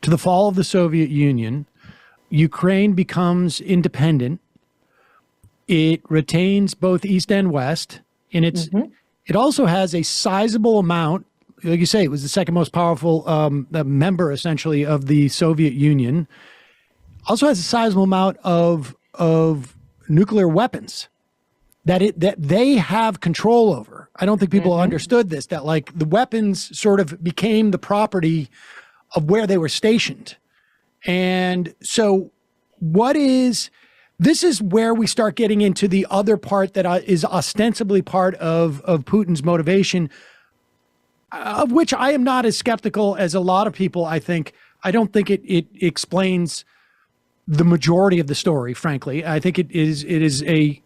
to the fall of the Soviet Union. Ukraine becomes independent. It retains both East and West. And it also has a sizable amount, like you say, it was the second most powerful member, essentially, of the Soviet Union. Also has a sizable amount of nuclear weapons that they have control over. I don't think people understood this, that like the weapons sort of became the property of where they were stationed. And so this is where we start getting into the other part that is ostensibly part of Putin's motivation, of which I am not as skeptical as a lot of people. I don't think it explains the majority of the story, frankly. I think there's a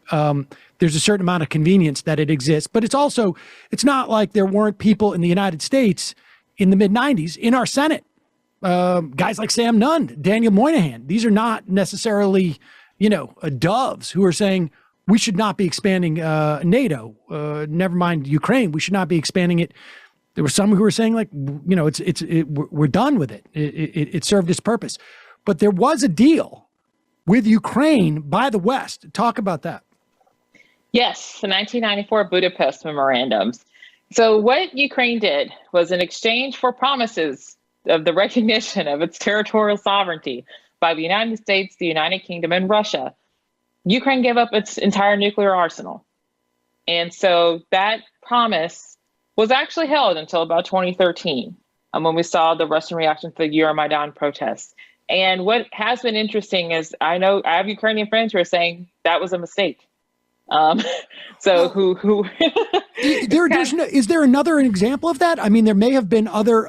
certain amount of convenience that it exists, but it's not like there weren't people in the United States in the mid-90s in our Senate. Guys like Sam Nunn, Daniel Moynihan, these are not necessarily, doves who are saying we should not be expanding NATO, never mind Ukraine, we should not be expanding it. There were some who were saying like, we're done with it. It served its purpose. But there was a deal with Ukraine by the West. Talk about that. Yes, the 1994 Budapest Memorandums. So what Ukraine did was, in exchange for promises of the recognition of its territorial sovereignty by the United States, the United Kingdom, and Russia, Ukraine gave up its entire nuclear arsenal. And so that promise was actually held until about 2013, when we saw the Russian reaction to the Euromaidan protests. And what has been interesting is I have Ukrainian friends who are saying that was a mistake. Is there another example of that? I mean, there may have been other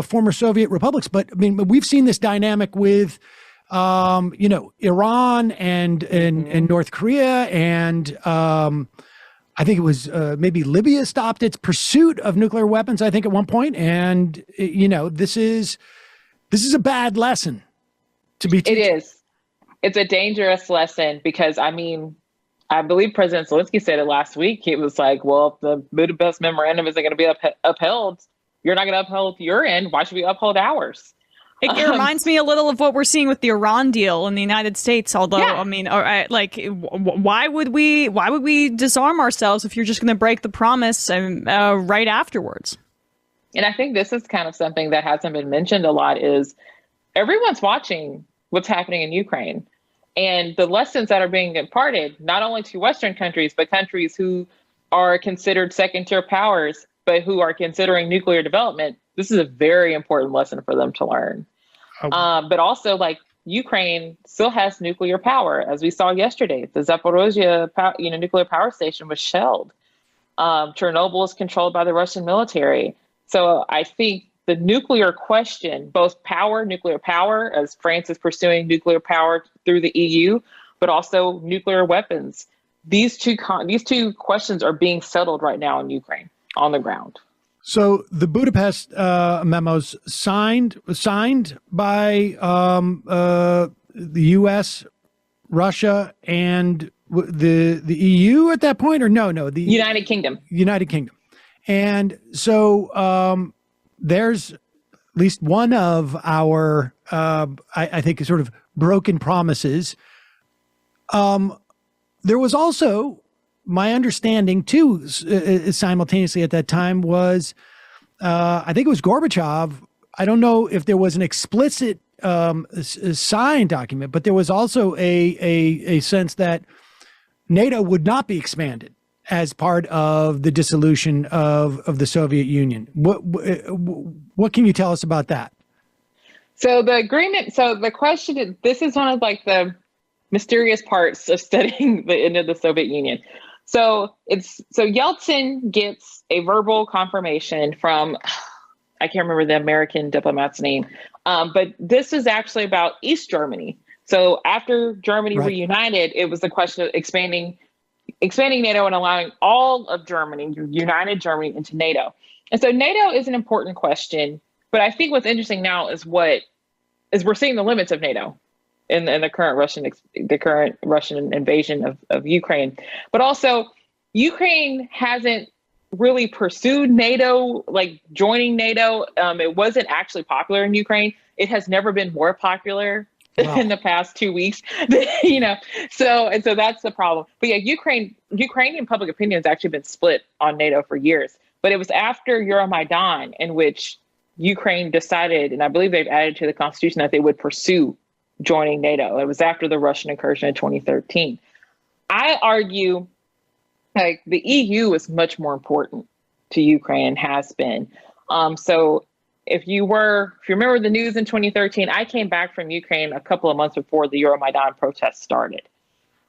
former Soviet republics, but I mean, we've seen this dynamic with, Iran and North Korea, and I think it was maybe Libya stopped its pursuit of nuclear weapons, I think, at one point. And this is a bad lesson to be teaching. It is. It's a dangerous lesson because, I believe President Zelensky said it last week. He was like, well, if the Budapest Memorandum isn't going to be upheld, you're not going to uphold your end. Why should we uphold ours? It reminds me a little of what we're seeing with the Iran deal in the United States. Although, yeah. Why would we disarm ourselves if you're just going to break the promise right afterwards? And I think this is kind of something that hasn't been mentioned a lot is everyone's watching what's happening in Ukraine. And the lessons that are being imparted, not only to Western countries, but countries who are considered second-tier powers, but who are considering nuclear development, this is a very important lesson for them to learn. But also, Ukraine still has nuclear power. As we saw yesterday, the Zaporozhye nuclear power station was shelled. Chernobyl is controlled by the Russian military. So I think the nuclear question, both nuclear power, as France is pursuing nuclear power through the EU, but also nuclear weapons. These two questions are being settled right now in Ukraine on the ground. So the Budapest memos signed by the U.S., Russia, and the EU at that point, or no, the United Kingdom. United Kingdom, and so there's at least one of our I think sort of broken promises. There was also, my understanding too, simultaneously at that time was, I think it was Gorbachev. I don't know if there was an explicit signed document, but there was also a sense that NATO would not be expanded as part of the dissolution of the Soviet Union. What can you tell us about that? So the agreement, the question is, this is one of the mysterious parts of studying the end of the Soviet Union. So Yeltsin gets a verbal confirmation from, I can't remember the American diplomat's name, but this is actually about East Germany. So after Germany reunited, it was the question of expanding NATO and allowing all of Germany, united Germany, into NATO. And so NATO is an important question, but I think what's interesting now is we're seeing the limits of NATO in the current Russian invasion of Ukraine. But also, Ukraine hasn't really pursued NATO, like joining NATO. It wasn't actually popular in Ukraine. It has never been more popular in the past 2 weeks, so that's the problem. But yeah, Ukrainian public opinion has actually been split on NATO for years. But it was after Euromaidan in which Ukraine decided, and I believe they've added to the constitution, that they would pursue joining NATO. It was after the Russian incursion in 2013. I argue like the EU is much more important to Ukraine and has been. So if you remember the news in 2013, I came back from Ukraine a couple of months before the Euromaidan protests started.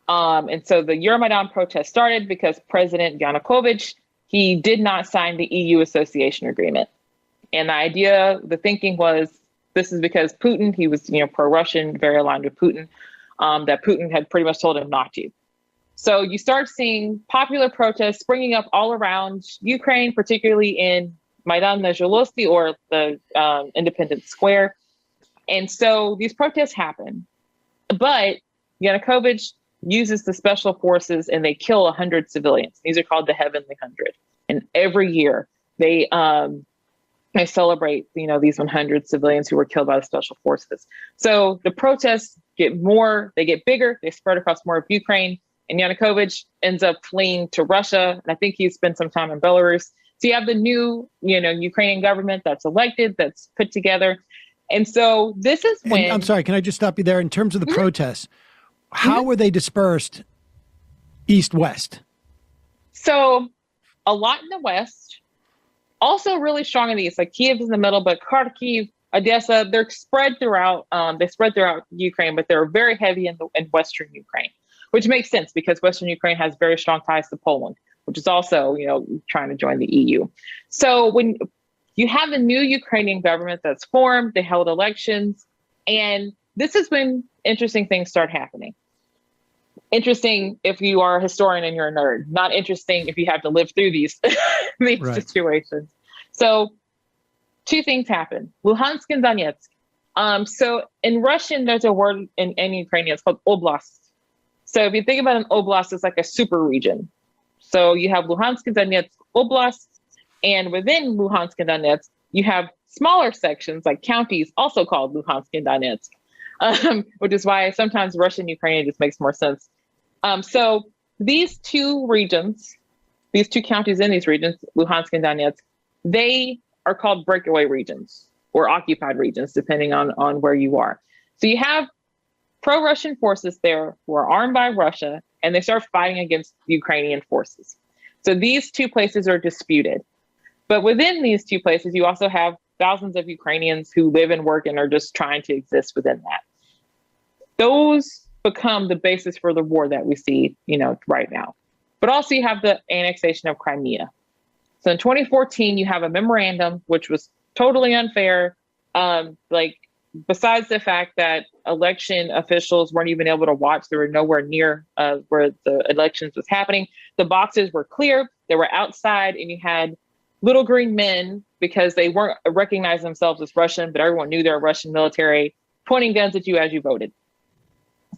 And so the Euromaidan protests started because President Yanukovych, he did not sign the EU association agreement. And the thinking was, this is because Putin, he was, pro-Russian, very aligned with Putin, that Putin had pretty much told him not to. So you start seeing popular protests springing up all around Ukraine, particularly in Maidan na Zholosty, or the Independence Square. And so these protests happen, but Yanukovych uses the special forces and they kill 100 civilians. These are called the Heavenly 100. And every year they celebrate, these 100 civilians who were killed by the special forces. So the protests get bigger, they spread across more of Ukraine, and Yanukovych ends up fleeing to Russia. And I think he spent some time in Belarus. So you have the new, Ukrainian government that's elected, that's put together. And so this is when... And I'm sorry, can I just stop you there? In terms of the protests, how were they dispersed east-west? So a lot in the west, also really strong in the east, like Kiev is in the middle, but Kharkiv, Odessa, they're spread throughout Ukraine, but they're very heavy in Western Ukraine, which makes sense because Western Ukraine has very strong ties to Poland, which is also, trying to join the EU. So when you have a new Ukrainian government that's formed, they held elections, and this is when interesting things start happening. Interesting if you are a historian and you're a nerd, not interesting if you have to live through these, right. situations. So two things happen. Luhansk and Donetsk. So in Russian, there's a word in Ukrainian, it's called oblast. So if you think about an oblast, it's like a super region. So you have Luhansk and Donetsk oblasts, and within Luhansk and Donetsk, you have smaller sections like counties, also called Luhansk and Donetsk, which is why sometimes Russian Ukrainian just makes more sense. So these two regions, these two counties in these regions, Luhansk and Donetsk, they are called breakaway regions or occupied regions, depending on where you are. So you have pro-Russian forces there who are armed by Russia, and they start fighting against Ukrainian forces. So these two places are disputed. But within these two places, you also have thousands of Ukrainians who live and work and are just trying to exist within that. Those become the basis for the war that we see, right now. But also you have the annexation of Crimea. So in 2014, you have a memorandum, which was totally unfair. Besides the fact that election officials weren't even able to watch, they were nowhere near where the elections was happening. The boxes were clear, they were outside, and you had little green men, because they weren't recognizing themselves as Russian, but everyone knew they were Russian military, pointing guns at you as you voted.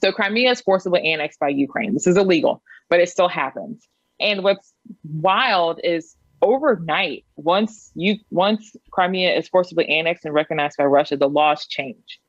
So Crimea is forcibly annexed by Ukraine. This is illegal, but it still happens. And what's wild is overnight, once Crimea is forcibly annexed and recognized by Russia, the laws change.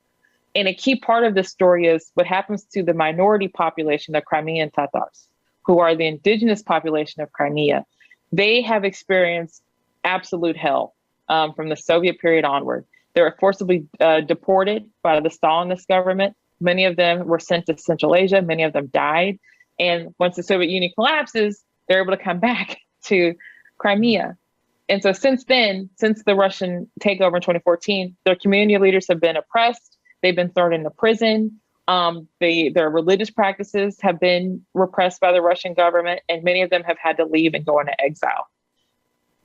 And a key part of this story is what happens to the minority population, the Crimean Tatars, who are the indigenous population of Crimea. They have experienced absolute hell from the Soviet period onward. They were forcibly deported by the Stalinist government. Many of them were sent to Central Asia. Many of them died. And once the Soviet Union collapses, they're able to come back to Crimea. And so since then, since the Russian takeover in 2014, their community leaders have been oppressed. They've been thrown into prison. Their religious practices have been repressed by the Russian government, and many of them have had to leave and go into exile.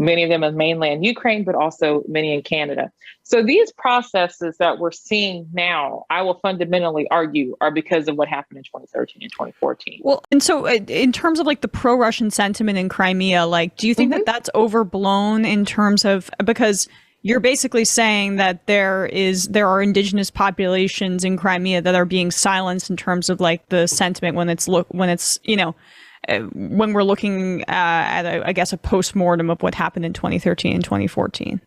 Many of them in mainland Ukraine, but also many in Canada. So these processes that we're seeing now, I will fundamentally argue, are because of what happened in 2013 and 2014. Well, and so in terms of like the pro-Russian sentiment in Crimea, like, do you think that that's overblown in terms of, because you're basically saying that there are indigenous populations in Crimea that are being silenced in terms of like the sentiment when it's when we're looking at, I guess, a postmortem of what happened in 2013 and 2014.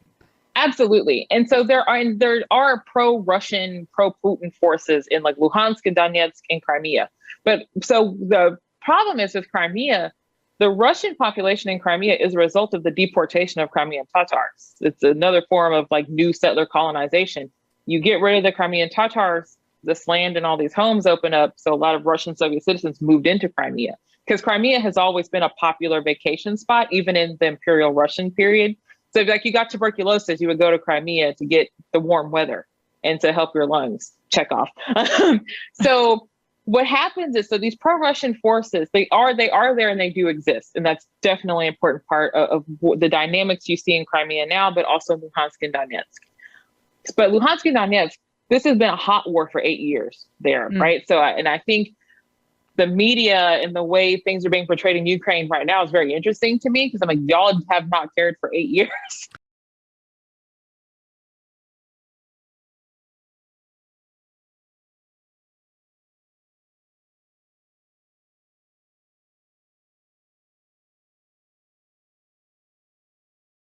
Absolutely. And so there are pro-Russian, pro-Putin forces in like Luhansk and Donetsk and Crimea. But so the problem is with Crimea, the Russian population in Crimea is a result of the deportation of Crimean Tatars. It's another form of like new settler colonization. You get rid of the Crimean Tatars, this land and all these homes open up. So a lot of Russian Soviet citizens moved into Crimea because Crimea has always been a popular vacation spot, even in the Imperial Russian period. So if like you got tuberculosis, you would go to Crimea to get the warm weather and to help your lungs check off. So what happens is, so these pro-Russian forces, they are there and they do exist. And that's definitely an important part of the dynamics you see in Crimea now, but also Luhansk and Donetsk. But Luhansk and Donetsk, this has been a hot war for 8 years there, right? So, and I think the media and the way things are being portrayed in Ukraine right now is very interesting to me because I'm like, y'all have not cared for 8 years.